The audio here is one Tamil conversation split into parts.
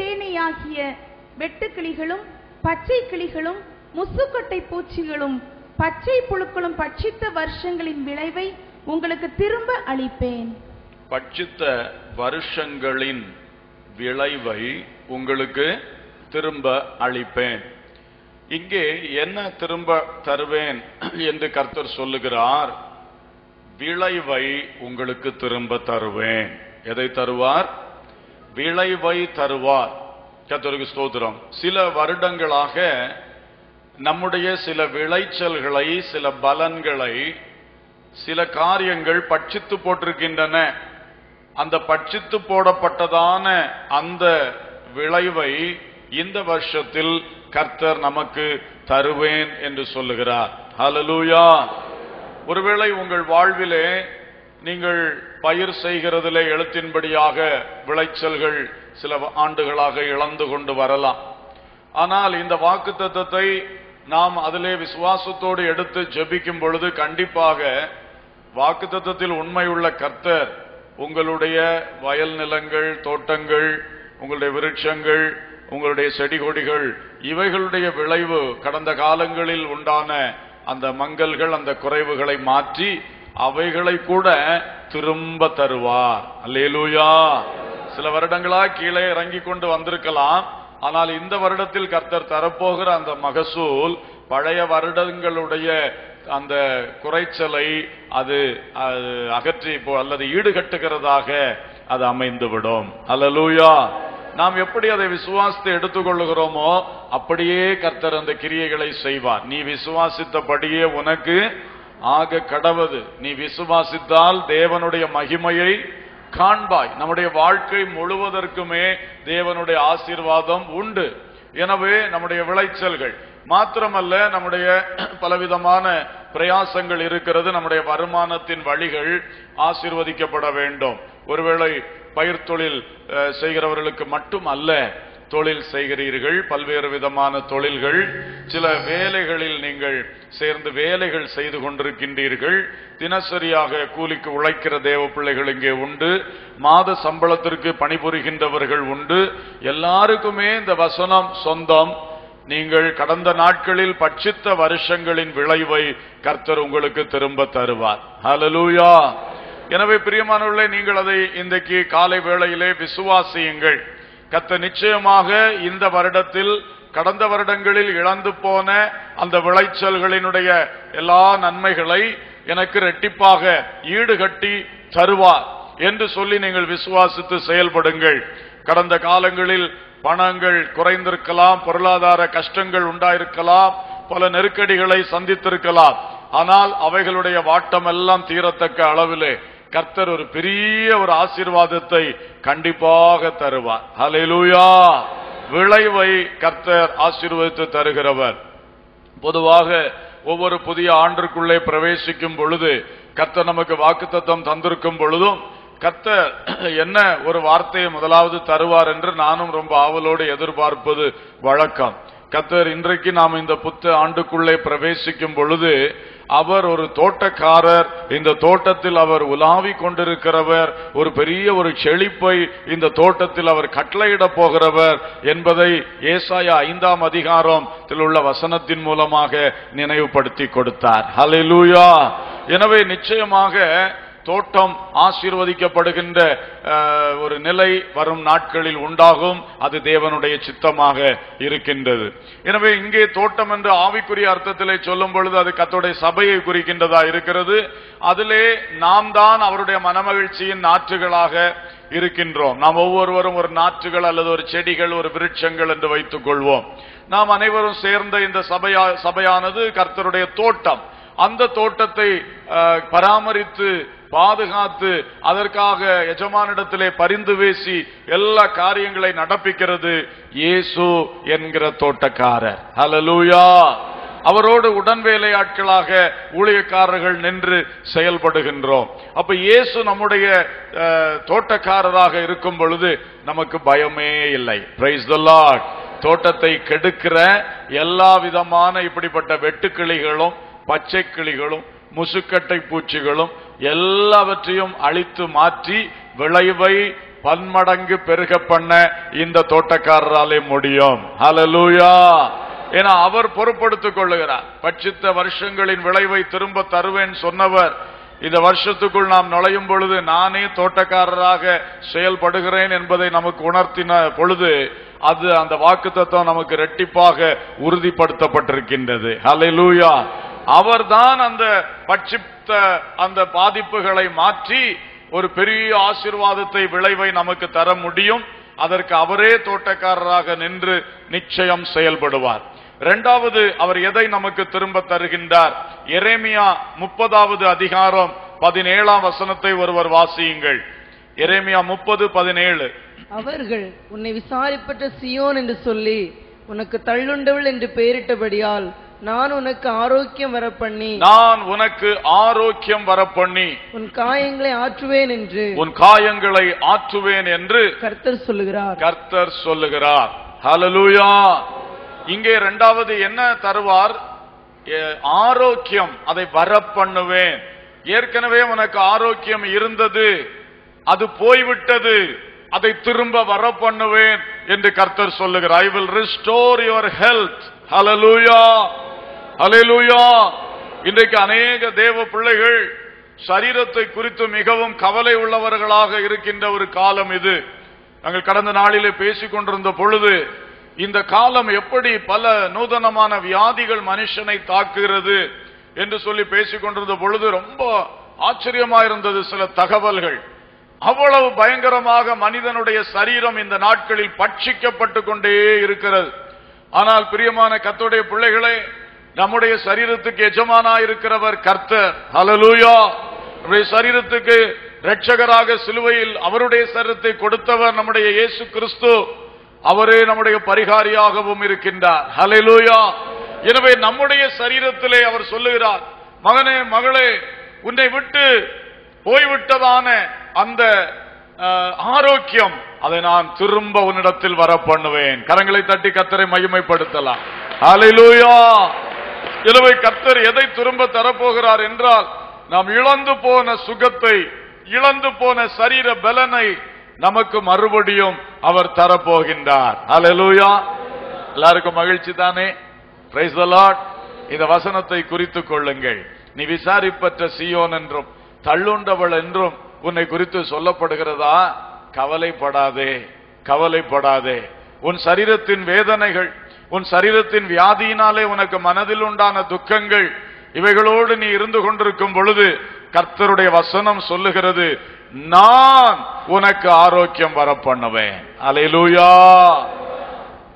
சேனையாகிய வெட்டுக்கிளிகளும் பச்சை கிளிகளும் முசுக்கட்டை பூச்சிகளும் பச்சை புழுக்களும் பட்சித்த வருஷங்களின் விளைவை உங்களுக்கு திரும்ப அளிப்பேன். பட்சித்த வருஷங்களின் விளைவை உங்களுக்கு திரும்ப அளிப்பேன். இங்கே என்ன திரும்ப தருவேன் என்று கர்த்தர் சொல்லுகிறார்? விளைவை உங்களுக்கு திரும்ப தருவேன். எதை தருவார்? விளைவை தருவார். கர்த்தருக்கு ஸ்தோத்திரம். சில வருடங்களாக நம்முடைய சில விளைச்சல்களை, சில பலன்களை, சில காரியங்கள் பட்சித்து போட்டிருக்கின்றன. அந்த பட்சித்து போடப்பட்டதான அந்த விளைவை இந்த வருஷத்தில் கர்த்தர் நமக்கு தருவேன் என்று சொல்லுகிறார். ஹல்லேலூயா. ஒருவேளை உங்கள் வாழ்விலே நீங்கள் பயிர் செய்கிறதிலே எழுத்தின்படியாக விளைச்சல்கள் சில ஆண்டுகளாக இழந்து கொண்டு வரலாம். ஆனால் இந்த வாக்குத்தத்தத்தை நாம் அதிலே விசுவாசத்தோடு எடுத்து ஜெபிக்கும் பொழுது கண்டிப்பாக வாக்குத்தத்தத்தில் உண்மையுள்ள கர்த்தர் உங்களுடைய வயல் நிலங்கள், தோட்டங்கள், உங்களுடைய விருட்சங்கள், உங்களுடைய செடி கொடிகள், இவைகளுடைய விளைவு கடந்த காலங்களில் உண்டான அந்த மங்கல்கள், அந்த குறைவுகளை மாற்றி அவைகளை கூட திரும்ப தருவார். அல்லேலூயா. சில வருடங்களா கீழே இறங்கி கொண்டு வந்திருக்கலாம். ஆனால் இந்த வருடத்தில் கர்த்தர் தரப்போகிற அந்த மகசூல் பழைய வருடங்களுடைய அந்த குறைச்சலை அது அகற்றி அல்லது ஈடுகட்டுகிறதாக அது அமைந்துவிடும். அல்லேலூயா. நாம் எப்படி அதை விசுவாசத்தை எடுத்துக்கொள்ளுகிறோமோ அப்படியே கர்த்தர் அந்த கிரியைகளை செய்வார். நீ விசுவாசித்தபடியே உனக்கு ஆக கடவது. நீ விசுவாசித்தால் தேவனுடைய மகிமையை காண்பாய். நம்முடைய வாழ்க்கை முழுவதற்குமே தேவனுடைய ஆசீர்வாதம் உண்டு. எனவே நம்முடைய விளைச்சல்கள் மாத்திரமல்ல, நம்முடைய பலவிதமான பிரயாசங்கள் இருக்கிறது. நம்முடைய வருமானத்தின் வழிகள் ஆசீர்வதிக்கப்பட வேண்டும். ஒருவேளை பயிர் தொழில் செய்கிறவர்களுக்கு மட்டும் அல்ல, தொழில் செய்கிறீர்கள், பல்வேறு விதமான தொழில்கள், சில வேலைகளில் நீங்கள் சேர்ந்து வேலைகள் செய்து கொண்டிருக்கின்றீர்கள். தினசரியாக கூலிக்கு உழைக்கிற தேவ பிள்ளைகள் இங்கே உண்டு. மாத சம்பளத்திற்கு பணிபுரிகின்றவர்கள் உண்டு. எல்லாருக்குமே இந்த வசனம் சொந்தம். நீங்கள் கடந்த நாட்களில் பட்சித்த வருஷங்களின் விளைவை கர்த்தர் உங்களுக்கு திரும்ப தருவார். ஹல்லேலூயா. எனவே பிரியமானவர்களே, நீங்கள் அதை இன்றைக்கு காலை வேளையிலே விசுவாசியுங்கள். கர்த்தர் நிச்சயமாக இந்த வருடத்தில் கடந்த வருடங்களில் இழந்து போன அந்த விளைச்சல்களினுடைய எல்லா நன்மைகளை எனக்கு இரட்டிப்பாக ஈடுகட்டி தருவார் என்று சொல்லி நீங்கள் விசுவாசித்து செயல்படுங்கள். கடந்த காலங்களில் பணங்கள் குறைந்திருக்கலாம், பொருளாதார கஷ்டங்கள் உண்டாயிருக்கலாம், பல நெருக்கடிகளை சந்தித்திருக்கலாம். ஆனால் அவைகளுடைய வாட்டம் எல்லாம் தீரத்தக்க அளவிலே கர்த்தர் ஒரு பெரிய ஒரு ஆசீர்வாதத்தை கண்டிப்பாக தருவார். ஹல்லேலூயா. விளைவை கர்த்தர் ஆசீர்வதித்து தருகிறவர். பொதுவாக ஒவ்வொரு புதிய ஆண்டிற்குள்ளே பிரவேசிக்கும் பொழுது கர்த்தர் நமக்கு வாக்குத்தத்தம் தந்திருக்கும் பொழுதும் கர்த்தர் என்ன ஒரு வார்த்தையை முதலாவது தருவார் என்று நானும் ரொம்ப ஆவலோடு எதிர்பார்ப்பது வழக்கம். கர்த்தர் இன்றைக்கு நாம் இந்த புத்த ஆண்டுக்குள்ளே பிரவேசிக்கும் பொழுது அவர் ஒரு தோட்டக்காரர். இந்த தோட்டத்தில் அவர் உலாவி கொண்டிருக்கிறவர். ஒரு பெரிய ஒரு செழிப்பை இந்த தோட்டத்தில் அவர் கட்டளையிட போகிறவர் என்பதை ஏசாயா 5ஆம் அதிகாரத்தில் உள்ள வசனத்தின் மூலமாக நினைவுபடுத்தி கொடுத்தார். ஹல்லேலூயா. எனவே நிச்சயமாக தோட்டம் ஆசீர்வதிக்கப்படுகின்ற ஒரு நிலை வரும் நாட்களில் உண்டாகும். அது தேவனுடைய சித்தமாக இருக்கின்றது. எனவே இங்கே தோட்டம் என்று ஆவிக்குரிய அர்த்தத்திலே சொல்லும் பொழுது அது கர்த்தருடைய சபையை குறிக்கின்றதா இருக்கிறது. அதிலே நாம் தான் அவருடைய மனமகிழ்ச்சியின் நாற்றுகளாக இருக்கின்றோம். நாம் ஒவ்வொருவரும் ஒரு நாற்றுகள் அல்லது ஒரு செடிகள், ஒரு விருட்சங்கள் என்று வைத்துக் கொள்வோம். நாம் அனைவரும் சேர்ந்த இந்த சபையானது கர்த்தருடைய தோட்டம். அந்த தோட்டத்தை பராமரித்து பாதுகாத்து அதற்காக எஜமானிடத்திலே பரிந்து பேசி எல்லா காரியங்களை நடப்பிக்கிறது இயேசு என்கிற தோட்டக்காரர். ஹல்லேலூயா. அவரோடு உடன் வேலையாட்களாக ஊழியக்காரர்கள் நின்று செயல்படுகின்றோம். அப்ப இயேசு நம்முடைய தோட்டக்காரராக இருக்கும் பொழுது நமக்கு பயமே இல்லை. Price the Lord. தோட்டத்தை கெடுக்கிற எல்லா விதமான இப்படிப்பட்ட வெட்டுக்கிளிகளும், பச்சை கிளிகளும், முசுக்கட்டை பூச்சிகளும் எல்லாவற்றையும் அழித்து மாற்றி விளைவை பன்மடங்கு பெருக பண்ண இந்த தோட்டக்காரராலே முடியும். ஹல்லேலூயா. ஏன்னா அவர் பொறுப்படுத்திக் கொள்ளுகிறார். பட்சித்த வருஷங்களின் விளைவை திரும்ப தருவேன் சொன்னவர் இந்த வருஷத்துக்குள் நாம் நுழையும் பொழுது நானே தோட்டக்காரராக செயல்படுகிறேன் என்பதை நமக்கு உணர்த்தின பொழுது அது அந்த வாக்குத்தத்தம் நமக்கு இரட்டிப்பாக உறுதிப்படுத்தப்பட்டிருக்கின்றது. ஹல்லேலூயா. அவர்தான் அந்த பட்சித்த அந்த பாதிப்புகளை மாற்றி ஒரு பெரிய ஆசீர்வாதத்தை விளைவை நமக்கு தர முடியும். அதற்கு அவரே தோட்டக்காரராக நின்று நிச்சயம் செயல்படுவார். இரண்டாவது, அவர் எதை நமக்கு திரும்ப தருகின்றார்? எரேமியா 30வது அதிகாரம் 17ஆம் வசனத்தை ஒருவர் வாசியுங்கள். எரேமியா 30:17. அவர்கள் உன்னை விசாரிப்பட்ட சீயோன் என்று சொல்லி உனக்கு தள்ளுண்டவள் என்று பெயரிட்டபடியால் நான் உனக்கு ஆரோக்கியம் வரப்பண்ணி உன் காயங்களை ஆற்றுவேன் என்று கர்த்தர் சொல்லுகிறார். ஹல்லேலூயா. இங்கே இரண்டாவது என்ன தருவார்? ஆரோக்கியம். அதை வரப்பண்ணுவேன். ஏற்கனவே உனக்கு ஆரோக்கியம் இருந்தது, அது போய்விட்டது, அதை திரும்ப வரப்பண்ணுவேன் என்று கர்த்தர் சொல்லுகிறார். I will restore your health. ஹல்லேலூயா. ஹல்லேலூயா. இன்றைக்கு அநேக தேவ பிள்ளைகள் சரீரத்தை குறித்து மிகவும் கவலை உள்ளவர்களாக இருக்கின்ற ஒரு காலம் இது. நாங்கள் கடந்த நாளிலே பேசிக் கொண்டிருந்த பொழுது இந்த காலம் எப்படி பல நூதனமான வியாதிகள் மனுஷனை தாக்குகிறது என்று சொல்லி பேசிக் கொண்டிருந்த பொழுது ரொம்ப ஆச்சரியமாயிருந்தது சில தகவல்கள். அவ்வளவு பயங்கரமாக மனிதனுடைய சரீரம் இந்த நாட்களில் பட்சிக்கப்பட்டு கொண்டே இருக்கிறது. ஆனால் பிரியமான கர்த்தருடைய பிள்ளைகளே, நம்முடைய சரீரத்துக்கு எஜமானாயிருக்கிறவர் கர்த்தர். ஹல்லேலூயா. நம்முடைய சரீரத்துக்கு இரட்சகராக சிலுவையில் அவருடைய சரீரத்தை கொடுத்தவர் நம்முடைய இயேசு கிறிஸ்து. அவரே நம்முடைய பரிகாரியாகவும் இருக்கின்றார். ஹல்லேலூயா. எனவே நம்முடைய சரீரத்திலே அவர் சொல்லுகிறார், மகனே மகளே, உன்னை விட்டு போய்விட்டதான அந்த ஆரோக்கியம் அதை நான் திரும்ப உன்னிடத்தில் வர பண்ணுவேன். கரங்களை தட்டி கர்த்தரை மகிமைப்படுத்தலாம். ஹல்லேலூயா. எனவே கர்த்தர் எதை திரும்ப தரப்போகிறார் என்றால், நாம் இழந்து போன சுகத்தை, இழந்து போன சரீர பலனை நமக்கு மறுபடியும் அவர் தரப்போகின்றார். ஹல்லேலூயா. எல்லாருக்கும் மகிழ்ச்சி தானே? Price the Lord. இந்த வசனத்தை குறித்துக் கொள்ளுங்கள். நீ விசாரிப்பற்ற சீயோன் என்றும் தள்ளுண்டவள் என்றும் உன்னை குறித்து சொல்லப்படுகிறதா? கவலைப்படாதே, கவலைப்படாதே. உன் சரீரத்தின் வேதனைகள், உன் சரீரத்தின் வியாதியினாலே உனக்கு மனதில் உண்டான துக்கங்கள், இவைகளோடு நீ இருந்து கொண்டிருக்கும் பொழுது கர்த்தருடைய வசனம் சொல்லுகிறது, நான் உனக்கு ஆரோக்கியம் வர பண்ணுவேன். அல்லேலூயா.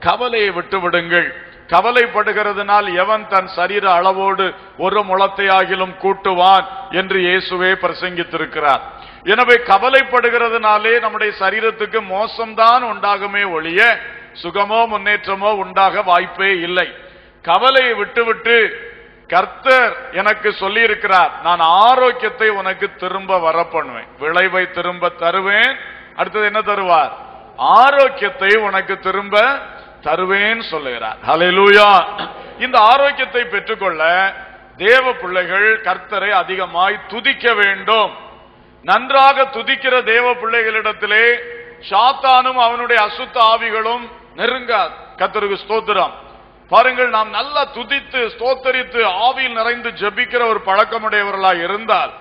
கவலையை விட்டு விடுங்கள். கவலைப்படுகிறதுனால் எவன் தன் சரீர அளவோடு ஒரு முழத்தை ஆகிலும் கூட்டுவான் என்று இயேசுவே பிரசங்கித்திருக்கிறார். எனவே கவலைப்படுகிறதுனாலே நம்முடைய சரீரத்துக்கு மோசம்தான் உண்டாகுமே ஒழிய சுகமோ முன்னேற்றமோ உண்டாக வாய்ப்பே இல்லை. கவலையை விட்டுவிட்டு கர்த்தர் எனக்கு சொல்லி இருக்கிறார், நான் ஆரோக்கியத்தை உனக்கு திரும்ப வர பண்ணுவேன், விளைவை திரும்ப தருவேன். அடுத்தது என்ன தருவார்? ஆரோக்கியத்தை உனக்கு திரும்ப தருவேன் சொல்லுகிறார். ஹல்லேலூயா. இந்த ஆரோக்கியத்தை பெற்றுக்கொள்ள தேவ பிள்ளைகள் கர்த்தரை அதிகமாய் துதிக்க வேண்டும். நன்றாக துதிக்கிற தேவ பிள்ளைகளிடத்திலே சாத்தானும் அவனுடைய அசுத்த ஆவிகளும் நெருங்காது. கர்த்தருக்கு ஸ்தோத்திரம். பாருங்கள், நாம் நல்லா துதித்து ஸ்தோத்தரித்து ஆவியில் நிறைந்து ஜெபிக்கிற ஒரு பழக்கமுடையவர்களாக இருந்தால்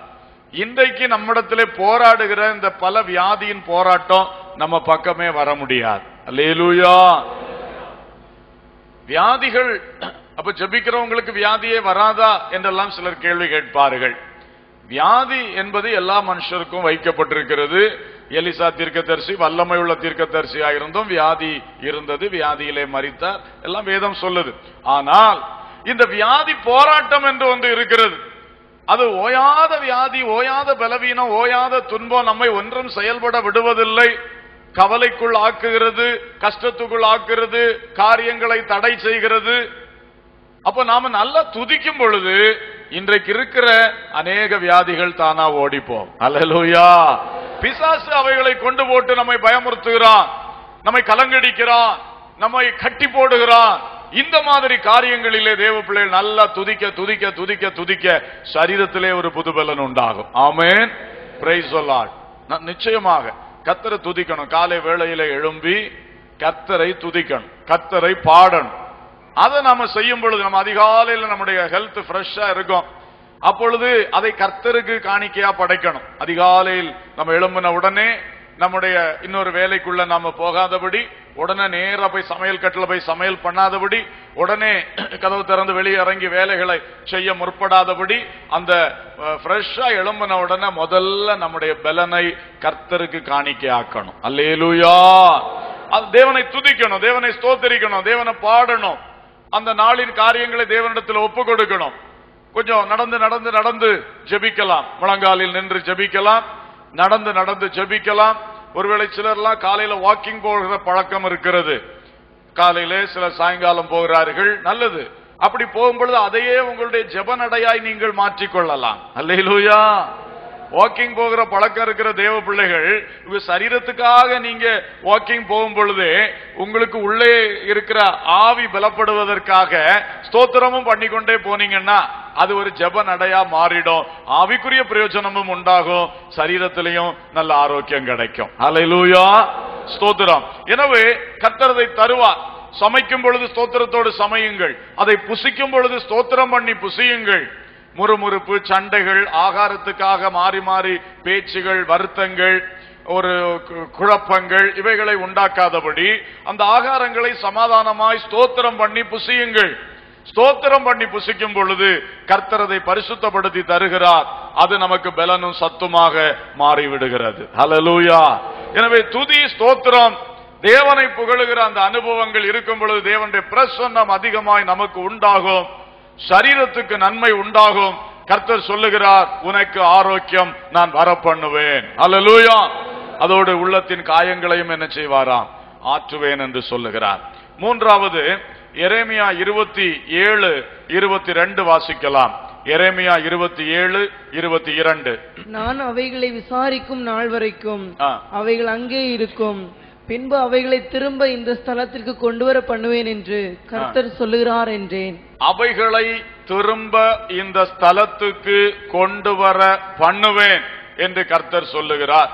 இன்றைக்கு நம்மிடத்திலே போராடுகிற இந்த பல வியாதியின் போராட்டம் நம்ம பக்கமே வர முடியாது. அல்லேலூயா. வியாதிகள், அப்ப ஜெபிக்கிறவங்களுக்கு வியாதியே வராதா என்றெல்லாம் சிலர் கேள்வி கேட்பார்கள். வியாதி என்பது எல்லா மனுஷருக்கும் வைக்கப்பட்டிருக்கிறது. எலிசா தீர்க்கதரிசி வல்லமை உள்ள தீர்க்கதரிசியாக இருந்தும் வியாதி இருந்தது, வியாதியிலே மரித்தார், எல்லாம் வேதம் சொல்லுது. ஆனால் இந்த வியாதி போராட்டம் என்று ஒன்று இருக்கிறது. அது ஓயாத வியாதி, ஓயாத பலவீனம், ஓயாத துன்பம் நம்மை ஒன்றும் செயல்பட விடுவதில்லை. கவலைக்குள் ஆக்குகிறது, கஷ்டத்துக்குள் ஆக்குகிறது, காரியங்களை தடை செய்கிறது. அப்ப நாம நல்லா துதிக்கும் பொழுது இன்றைக்கு இருக்கிற அநேக வியாதிகள் தானா ஓடிப்போம். அல்லேலூயா. பிசாசு அவைகளை கொண்டு போட்டு நம்மை பயமுறுத்துகிறான், நம்மை கலங்கடிக்கிறான், நம்மை கட்டி போடுகிறான். இந்த மாதிரி காரியங்களிலே தேவ பிள்ளைகள் நல்லா துதிக்க துதிக்க துதிக்க துதிக்க சரீரத்திலே ஒரு புதுபலன் உண்டாகும். ஆமென். Praise the Lord. நிச்சயமாக கர்த்தரை துதிக்கணும். காலை வேளையில எழும்பி கர்த்தரை துதிக்கணும், கர்த்தரை பாடணும். அதை நாம செய்யும் பொழுது நம்ம அதிகாலையில் நம்முடைய ஹெல்த் ஃப்ரெஷ்ஷா இருக்கும். அப்பொழுது அதை கர்த்தருக்கு காணிக்கையா படைக்கணும். அதிகாலையில் நம்ம எழும்பின உடனே நம்முடைய இன்னொரு வேலைக்குள்ள நாம போகாதபடி, உடனே நேரா போய் சமையல் கட்டில போய் சமையல் பண்ணாதபடி, உடனே கதவு திறந்து வெளியே இறங்கி வேலைகளை செய்ய முற்படாதபடி, அந்த ஃப்ரெஷ்ஷா எழும்பின உடனே முதல்ல நம்முடைய பலனை கர்த்தருக்கு காணிக்கை ஆக்கணும். அல்லேலூயா. அது தேவனை துதிக்கணும், தேவனை ஸ்தோத்திரிக்கணும், தேவனை பாடணும். அந்த நாளின் காரியங்களை தேவனிடத்தில் ஒப்பு கொடுக்கணும். கொஞ்சம் நடந்து நடந்து நடந்து ஜெபிக்கலாம், முழங்காலில் நின்று ஜெபிக்கலாம், நடந்து நடந்து ஜெபிக்கலாம். ஒருவேளை சிலர்லாம் காலையில வாக்கிங் போகிற பழக்கம் இருக்கிறது, காலையிலே சிலர் சாயங்காலம் போகிறார்கள், நல்லது. அப்படி போகும்பொழுது அதையே உங்களுடைய ஜெப நடையாய் நீங்கள் மாற்றிக்கொள்ளலாம். அல்லேலூயா. வாக்கிங் போகிற பழக்கம் இருக்கிற தேவ பிள்ளைகள், உங்க சரீரத்துக்காக நீங்க வாக்கிங் போகும் பொழுது உங்களுக்கு உள்ளே இருக்கிற ஆவி பலப்படுவதற்காக ஸ்தோத்திரமும் பண்ணிக்கொண்டே போனீங்கன்னா அது ஒரு ஜெப நடையா மாறிடும். ஆவிக்குரிய பிரயோஜனமும் உண்டாகும், சரீரத்திலையும் நல்ல ஆரோக்கியம் கிடைக்கும். அல்லேலூயா, ஸ்தோத்திரம். எனவே கர்த்தரை தருவார். சமைக்கும் பொழுது ஸ்தோத்திரத்தோடு சமையுங்கள், அதை புசிக்கும் பொழுது ஸ்தோத்திரம் பண்ணி புசியுங்கள். முறுமுறுப்பு, சண்டைகள், ஆகாரத்துக்காக மாறி மாறி பேச்சுகள், வருத்தங்கள், ஒரு குழப்பங்கள் இவைகளை உண்டாக்காதபடி அந்த ஆகாரங்களை சமாதானமாய் ஸ்தோத்திரம் பண்ணி புசியுங்கள். ஸ்தோத்திரம் பண்ணி புசிக்கும் பொழுது கர்த்தரதை பரிசுத்தப்படுத்தி தருகிறார். அது நமக்கு பலனும் சத்துமாக மாறிவிடுகிறது. ஹல்லேலூயா. எனவே துதி, ஸ்தோத்திரம், தேவனை புகழுகிற அந்த அனுபவங்கள் இருக்கும் பொழுது தேவனுடைய பிரசன்னம் அதிகமாய் நமக்கு உண்டாகும், சரீரத்துக்கு நன்மை உண்டாகும். கர்த்தர் சொல்லுகிறார், உனக்கு ஆரோக்கியம் நான் வரப்பண்ணுவேன். அல்லேலூயா. அதோடு உள்ளத்தின் காயங்களையும் என்ன செய்வாராம், ஆற்றுவேன் என்று சொல்லுகிறார். மூன்றாவது எரேமியா 27:22 வாசிக்கலாம். எரேமியா 27:22. நான் அவைகளை விசாரிக்கும் நாள் வரைக்கும் அவைகள் அங்கே இருக்கும், பின்பு அவைகளை திரும்ப இந்த ஸ்தலத்திற்கு கொண்டு வர பண்ணுவேன் என்று கர்த்தர் சொல்லுகிறார் என்றேன். அவைகளை திரும்ப இந்த ஸ்தலத்துக்கு கொண்டு வர பண்ணுவேன் என்று கர்த்தர் சொல்லுகிறார்.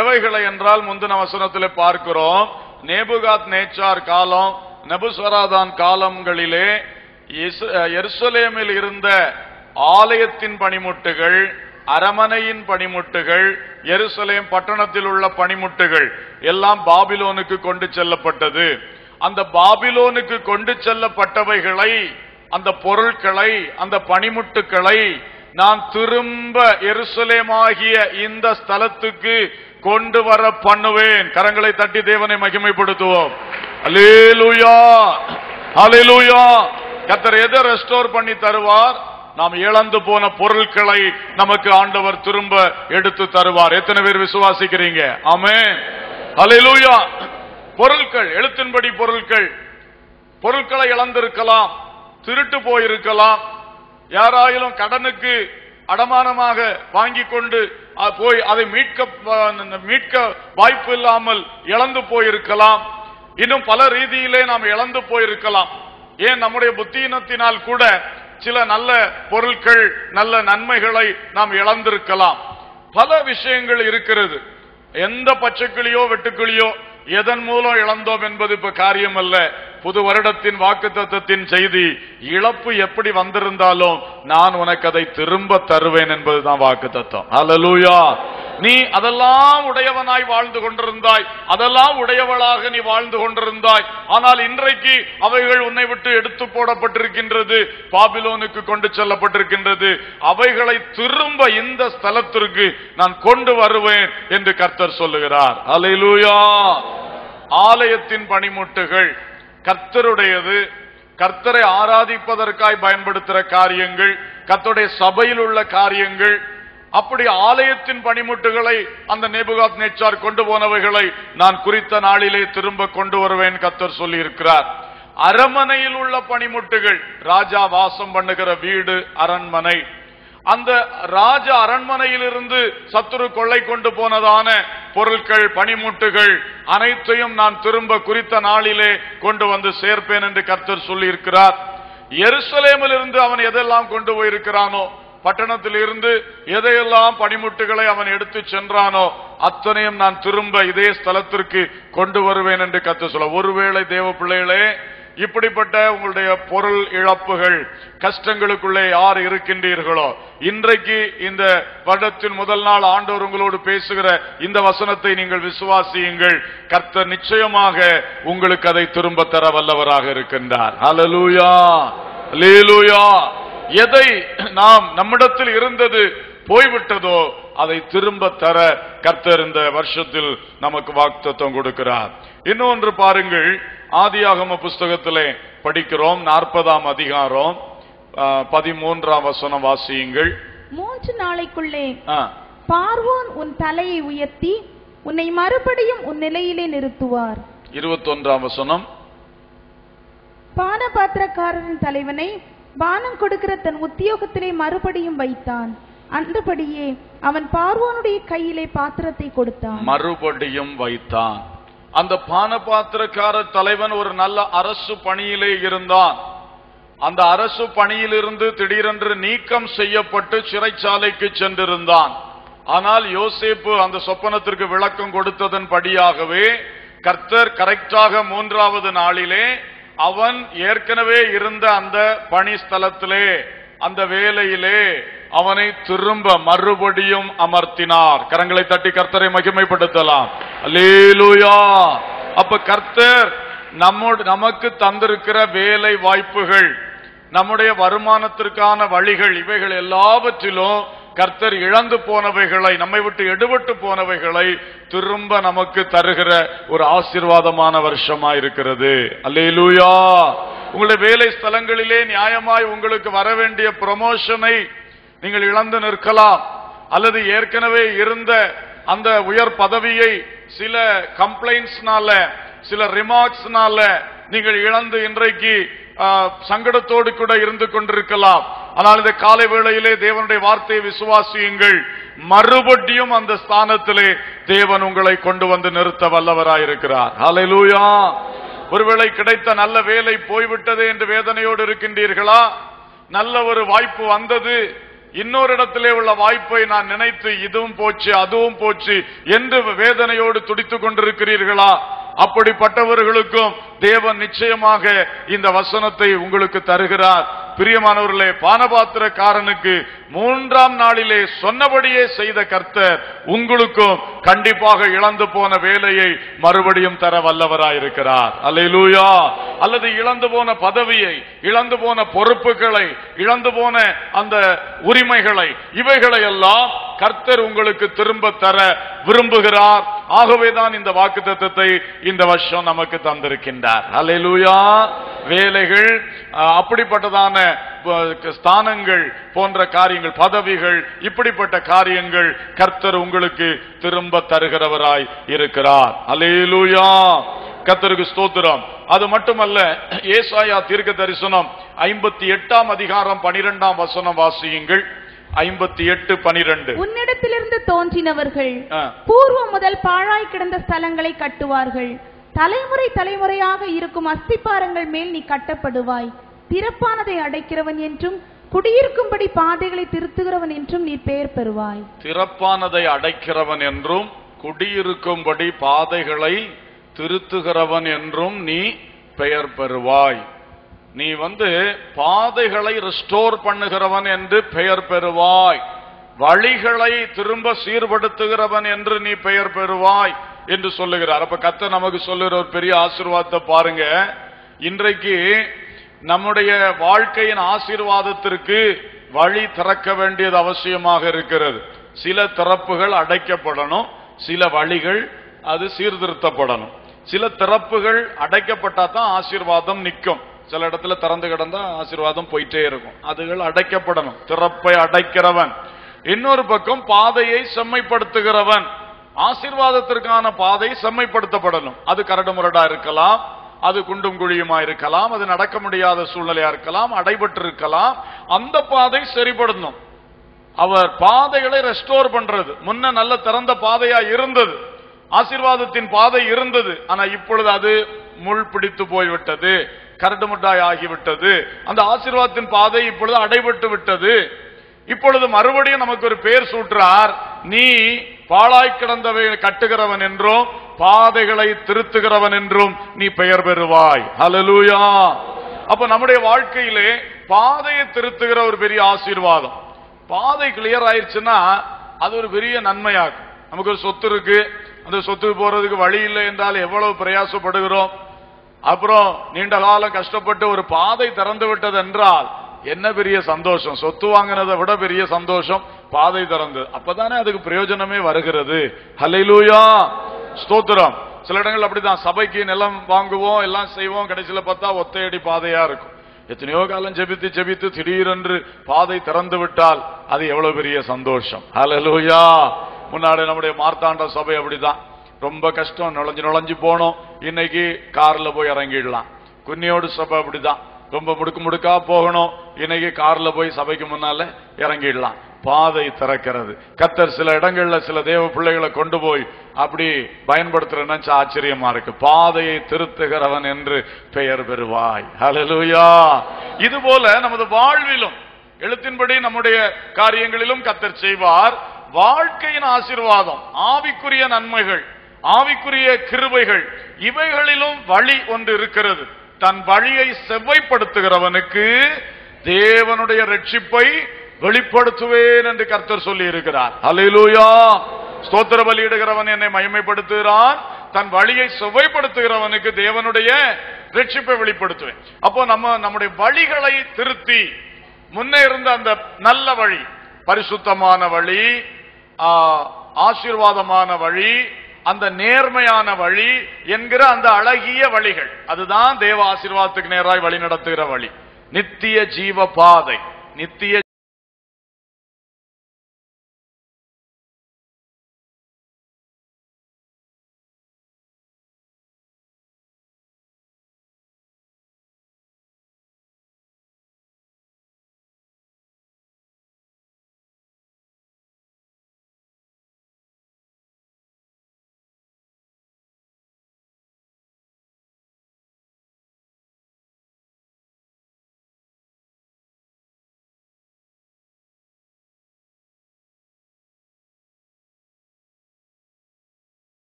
எவைகளை என்றால் முந்தின வசனத்திலே பார்க்கிறோம், நேபுகாத் நேச்சார் காலம், நெபுசராதான் காலங்களிலே எருசலேமில் இருந்த ஆலயத்தின் பணிமுட்டுகள், அரமனையின் பணிமுட்டுகள், எருசலேம் பட்டணத்தில் உள்ள பணிமுட்டுகள் எல்லாம் பாபிலோனுக்கு கொண்டு செல்லப்பட்டது. அந்த பாபிலோனுக்கு கொண்டு செல்லப்பட்டவைகளை, அந்த பொருட்களை, அந்த பணிமுட்டுக்களை நான் திரும்ப எருசலேமாகிய இந்த ஸ்தலத்துக்கு கொண்டு வர பண்ணுவேன். கரங்களை தட்டி தேவனை மகிமைப்படுத்துவோம். அல்லேலூயா, அல்லேலூயா. கர்த்தர் எதை ரெஸ்டோர் பண்ணி தருவார்? நாம் இழந்து போன பொருட்களை நமக்கு ஆண்டவர் திரும்ப எடுத்து தருவார். எத்தனை பேர் விசுவாசிக்கிறீங்க? ஆமென், அல்லேலூயா. பொருட்கள், எழுத்தின்படி பொருட்களை இழந்திருக்கலாம், திருட்டு போயிருக்கலாம், யாராயிலும் கடனுக்கு அடமானமாக வாங்கி கொண்டு போய் அதை மீட்க வாய்ப்பு இல்லாமல் இழந்து போயிருக்கலாம். இன்னும் பல ரீதியிலே நாம் இழந்து போயிருக்கலாம். ஏன் நம்முடைய புத்தியினத்தினால் கூட சில நல்ல பொருட்கள், நல்ல நன்மைகளை நாம் இழந்திருக்கலாம். பல விஷயங்கள் இருக்கிறது. எந்த பச்சைக்கிளியோ வெட்டுக்கிளியோ எதன் மூலம் இழந்தோம் என்பது இப்ப காரியம் அல்ல. புது வருடத்தின் வாக்குத்தத்தத்தின் செய்தி, இழப்பு எப்படி வந்திருந்தாலும் நான் உனக்கு அதை திரும்ப தருவேன் என்பதுதான் வாக்குத்தத்தம். அல்லேலூயா. நீ அதெல்லாம் உடையவனாய் வாழ்ந்து கொண்டிருந்தாய், அதெல்லாம் உடையவளாக நீ வாழ்ந்து கொண்டிருந்தாய். ஆனால் இன்றைக்கு அவைகள் உன்னை விட்டு எடுத்து போடப்பட்டிருக்கின்றது, பாபிலோனுக்கு கொண்டு செல்லப்பட்டிருக்கின்றது. அவைகளை திரும்ப இந்த ஸ்தலத்திற்கு நான் கொண்டு வருவேன் என்று கர்த்தர் சொல்லுகிறார். அல்லேலூயா. ஆலயத்தின் பணிமுட்டுகள் கர்த்தருடையது. கர்த்தரை ஆராதிப்பதற்காய் பயன்படுத்துகிற காரியங்கள், கர்த்தருடைய சபையில் உள்ள காரியங்கள். அப்படி ஆலயத்தின் பணிமுட்டுகளை அந்த நேபுகாத் நேச்சார் கொண்டு போனவைகளை நான் குறித்த நாளிலே திரும்ப கொண்டு வருவேன் கர்த்தர் சொல்லி இருக்கிறார். அரண்மனையில் உள்ள பணிமுட்டுகள், ராஜா வாசம் பண்ணுகிற வீடு, அரண்மனை, அந்த ராஜ அரண்மனையிலிருந்து சத்துரு கொள்ளை கொண்டு போனதான பொருட்கள், பணிமுட்டுகள் அனைத்தையும் நான் திரும்ப குறித்த நாளிலே கொண்டு வந்து சேர்ப்பேன் என்று கர்த்தர் சொல்லி இருக்கிறார். எருசலேமில் இருந்து அவன் எதெல்லாம் கொண்டு போயிருக்கிறானோ, பட்டணத்தில் இருந்து எதையெல்லாம் பணிமுட்டுகளை அவன் எடுத்து சென்றானோ அத்தனையும் நான் திரும்ப இதே ஸ்தலத்திற்கு கொண்டு வருவேன் என்று கர்த்தர் சொல்ல. ஒருவேளை தேவ பிள்ளைகளே, இப்படிப்பட்ட உங்களுடைய பொருள் இழப்புகள், கஷ்டங்களுக்குள்ளே யார் இருக்கின்றீர்களோ, இன்றைக்கு இந்த வருடத்தின் முதல் நாள் ஆண்டவர் உங்களோடு பேசுகிற இந்த வசனத்தை நீங்கள் விசுவாசியுங்கள். கர்த்தர் நிச்சயமாக உங்களுக்கு அதை திரும்ப தர வல்லவராக இருக்கின்றார். ஹல்லேலூயா, ஹல்லேலூயா. எதை நாம் நம்மிடத்தில் இருந்தது போய்விட்டதோ அதை திரும்ப தர கர்த்தர் இந்த வருஷத்தில் நமக்கு வாக்குத்தத்தம் கொடுக்கிறார். இன்னொன்று பாருங்கள், ஆதியாகம புஸ்தகத்திலே படிக்கிறோம், 40ஆம் அதிகாரம் 13ஆம் வசனம் வாசியுங்கள். 3 நாளைக்குள்ளே பார்வோன் உன் தலையை உயர்த்தி உன்னை மறுபடியும் உன் நிலையிலே நிறுத்துவார். 21ஆம் வசனம். பானபாத்திரக்காரரின் தலைவனை பானம் கொடுக்கிற தன் உத்தியோகத்திலே மறுபடியும் வைத்தான். அந்தபடியே அவன் பார்வோனுடைய கையிலே பாத்திரத்தை கொடுத்தான். மறுபடியும் வைத்தான். அந்த பானபாத்திரக்கார தலைவன் ஒரு நல்ல அரசு பணியிலே இருந்தான். அந்த அரசு பணியிலிருந்து திடீரென்று நீக்கம் செய்யப்பட்டு சிறைச்சாலைக்கு சென்றிருந்தான். ஆனால் யோசேப்பு அந்த சொப்பனத்திற்கு விளக்கம் கொடுத்ததன் படியாகவே கர்த்தர் கரெக்டாக 3வது நாளிலே அவன் ஏற்கனவே இருந்த அந்த பணி ஸ்தலத்திலே, அந்த வேலையிலே அவனை திரும்ப மறுபடியும் அமர்த்தினார். கரங்களை தட்டி கர்த்தரை மகிமைப்படுத்தலாம். அல்லேலூயா. அப்ப கர்த்தர் நமக்கு தந்திருக்கிற வேலை வாய்ப்புகள், நம்முடைய வருமானத்திற்கான வழிகள், இவைகள் எல்லாவற்றிலும் கர்த்தர் இழந்து போனவைகளை, நம்மை விட்டு எடுபட்டு போனவைகளை திரும்ப நமக்கு தருகிற ஒரு ஆசீர்வாதமான வருஷமா இருக்கிறது. அல்லேலூயா. உங்களுடைய வேலை ஸ்தலங்களிலே நியாயமாய் உங்களுக்கு வர வேண்டிய ப்ரமோஷனை நீங்கள் இழந்து நிற்கலாம். அல்லது ஏற்கனவே இருந்த அந்த உயர் பதவியை சில கம்ப்ளைண்ட்ஸ்னால, சில ரிமார்க்ஸ்னால நீங்கள் இழந்து இன்றைக்கு சங்கடத்தோடு கூட இருந்து கொண்டிருக்கலாம். ஆனால் இந்த காலை வேளையிலே தேவனுடைய வார்த்தையை விசுவாசியுங்கள். மறுபடியும் அந்த ஸ்தானத்திலே தேவன் உங்களை கொண்டு வந்து நிறுத்த வல்லவராயிருக்கிறார். ஹல்லேலூயா. ஒருவேளை கிடைத்த நல்ல வேலை போய்விட்டதே என்று வேதனையோடு இருக்கின்றீர்களா? நல்ல ஒரு வாய்ப்பு வந்தது, இன்னொரு இடத்திலே உள்ள வாய்ப்பை நான் நினைத்து இதுவும் போச்சு அதுவும் போச்சு என்று வேதனையோடு துடித்துக் கொண்டிருக்கிறீர்களா? அப்படிப்பட்டவர்களுக்கும் தேவன் நிச்சயமாக இந்த வசனத்தை உங்களுக்கு தருகிறார். பிரியமானவர்களே, பானபாத்திரக்காரனுக்கு 3ஆம் நாளிலே சொன்னபடியே செய்த கர்த்தர் உங்களுக்கும் கண்டிப்பாக இழந்து போன வேலையை மறுபடியும் தர வல்லவராயிருக்கிறார். அல்லேலூயா. அல்லது இழந்து போன பதவியை, இழந்து போன பொறுப்புகளை, இழந்து போன அந்த உரிமைகளை, இவைகளை எல்லாம் கர்த்தர் உங்களுக்கு திரும்ப தர விரும்புகிறார். ஆகவேதான் இந்த வாக்குத்தத்தத்தை இந்த வருஷம் நமக்கு தந்திருக்கின்றார். அல்லேலூயா. வேலைகள், அப்படிப்பட்டதான ஸ்தானங்கள் போன்ற காரியங்கள், பதவிகள், இப்படிப்பட்ட காரியங்கள் கர்த்தர் உங்களுக்கு திரும்ப தருகிறவராய் இருக்கிறார். அல்லேலூயா. கர்த்தருக்கு ஸ்தோத்திரம். அது மட்டுமல்ல, ஏசாயா தீர்க்க தரிசனம் 58ஆம் அதிகாரம் 12ஆம் வசனம் வாசியுங்கள். 58:12. உன்னிடத்திலிருந்து தோன்றினவர்கள் பூர்வம் முதல் பாழாய் கிடந்த ஸ்தலங்களை கட்டுவார்கள். தலைமுறை தலைமுறையாக இருக்கும் அஸ்திபாரங்கள் மேல் நீ கட்டப்படுவாய். திறப்பானதை அடைக்கிறவன் என்றும் குடியிருக்கும்படி பாதைகளை திருத்துகிறவன் என்றும் நீ பெயர் பெறுவாய். திறப்பானதை அடைக்கிறவன் என்றும் குடியிருக்கும்படி பாதைகளை திருத்துகிறவன் என்றும் நீ பெயர் பெறுவாய். நீ பாதைகளை ரெஸ்டோர் பண்ணுகிறவன் என்று பெயர் பெறுவாய். வழிகளை திரும்ப சீர்படுத்துகிறவன் என்று நீ பெயர் பெறுவாய் என்று சொல்லுகிறார். அப்ப கர்த்தர் நமக்கு சொல்லுகிற ஒரு பெரிய ஆசீர்வாதத்தை பாருங்க. இன்றைக்கு நம்முடைய வாழ்க்கையின் ஆசீர்வாதத்திற்கு வழி திறக்க வேண்டியது அவசியமாக இருக்கிறது. சில திறப்புகள் அடைக்கப்படணும், சில வழிகள் அது சீர்திருத்தப்படணும். சில திறப்புகள் அடைக்கப்பட்டா தான் ஆசீர்வாதம் நிற்கும். சில இடத்துல திறந்து கிடந்தா ஆசீர்வாதம் போயிட்டே இருக்கும். அதுகள் அடைக்கப்படணும். திறப்பை அடைக்கிறவன். இன்னொரு பக்கம் பாதையை செம்மைப்படுத்துகிறவன். ஆசீர்வாதத்திற்கான பாதை செம்மைப்படுத்தப்படணும். அது கரடுமுரடா இருக்கலாம், அது குண்டும் குழியுமா இருக்கலாம், அது நடக்க முடியாத சூழ்நிலையா இருக்கலாம், அடைபட்டு இருக்கலாம். அந்த பாதை சரிபடணும். அவர் பாதைகளை ரெஸ்டோர் பண்றது. முன்ன நல்ல திறந்த பாதையா இருந்தது, ஆசீர்வாதத்தின் பாதை இருந்தது. ஆனா இப்பொழுது அது முள் பிடித்து போய்விட்டது, கரடுமுட்டாய் ஆகிவிட்டது. அந்த ஆசீர்வாதத்தின் பாதை இப்பொழுது அடைபட்டு விட்டது. இப்பொழுது மறுபடியும் நமக்கு ஒரு பெயர் சூட்டுறார். நீ பாழாய் கிடந்தவை கட்டுகிறவன் என்றும் பாதைகளை திருத்துகிறவன் என்றும் நீ பெயர் பெறுவாய். ஹல்லேலூயா. அப்ப நம்முடைய வாழ்க்கையிலே பாதையை திருத்துகிற ஒரு பெரிய ஆசீர்வாதம். பாதை கிளியர் ஆயிடுச்சுன்னா அது ஒரு பெரிய நன்மையாகும். நமக்கு ஒரு சொத்து இருக்கு, அந்த சொத்துக்கு போறதுக்கு வழி இல்லை என்றால் எவ்வளவு பிரயாசப்படுகிறோம். அப்புறம் நீண்ட காலம் கஷ்டப்பட்டு ஒரு பாதை திறந்து விட்டது என்றால் என்ன பெரிய சந்தோஷம். சொத்து வாங்கினதை விட பெரிய சந்தோஷம் பாதை திறந்து. அப்பதானே அதுக்கு பிரயோஜனமே வருகிறது. ஹல்லேலூயா, ஸ்தோத்திரம். சில இடங்கள் அப்படிதான், சபைக்கு நிலம் வாங்குவோம், எல்லாம் செய்வோம், கடைசியில பார்த்தா ஒத்தையடி பாதையா இருக்கும். எத்தனையோ காலம் ஜெபித்து ஜெபித்து திடீரென்று பாதை திறந்து விட்டால் அது எவ்வளவு பெரிய சந்தோஷம். ஹல்லேலூயா. முன்னாடி நம்முடைய மார்த்தாண்ட சபை அப்படிதான், ரொம்ப கஷ்டம், நுழைஞ்சு போனோம், இன்னைக்கு கார்ல போய் இறங்கிடலாம். குன்னியோடு சபை அப்படிதான், ரொம்ப முடுக்கா போகணும், இன்னைக்கு கார்ல போய் சபைக்கு முன்னால இறங்கிடலாம். பாதை திறக்கிறது. கர்த்தர் சில இடங்கள்ல சில தேவ பிள்ளைகளை கொண்டு போய் அப்படி பயன்படுத்துறேன்னு ஆச்சரியமா இருக்கு. பாதையை திருத்துகிறவன் என்று பெயர் பெறுவாய். ஹல்லேலூயா. இது போல நமது வாழ்விலும் எழுத்தின்படி நம்முடைய காரியங்களிலும் கர்த்தர் செய்வார். வாழ்க்கையின் ஆசீர்வாதம், ஆவிக்குரிய நன்மைகள், ஆவிக்குரிய கிருபைகள், இவைகளிலும் வழி ஒன்று இருக்கிறது. தன் வழியை செவ்வைப்படுத்துகிறவனுக்கு தேவனுடைய ரட்சிப்பை வெளிப்படுத்துவேன் என்று கர்த்தர் சொல்லி இருக்கிறார். ஹல்லேலூயா. ஸ்தோத்திர பலியிடுகிறவன் என்னை மகிமைப்படுத்துகிறான், தன் வழியை செவ்வைப்படுத்துகிறவனுக்கு தேவனுடைய ரட்சிப்பை வெளிப்படுத்துவேன். அப்போ நம்முடைய வழிகளை திருத்தி முன்னே இருந்த அந்த நல்ல வழி, பரிசுத்தமான வழி, ஆசீர்வாதமான வழி, அந்த நேர்மையான வழி என்கிற அந்த அழகிய வழிகள், அதுதான் தேவ ஆசீர்வாதத்துக்கு நேராய் வழி நடத்துகிற வழி. நித்திய ஜீவ பாதை, நித்திய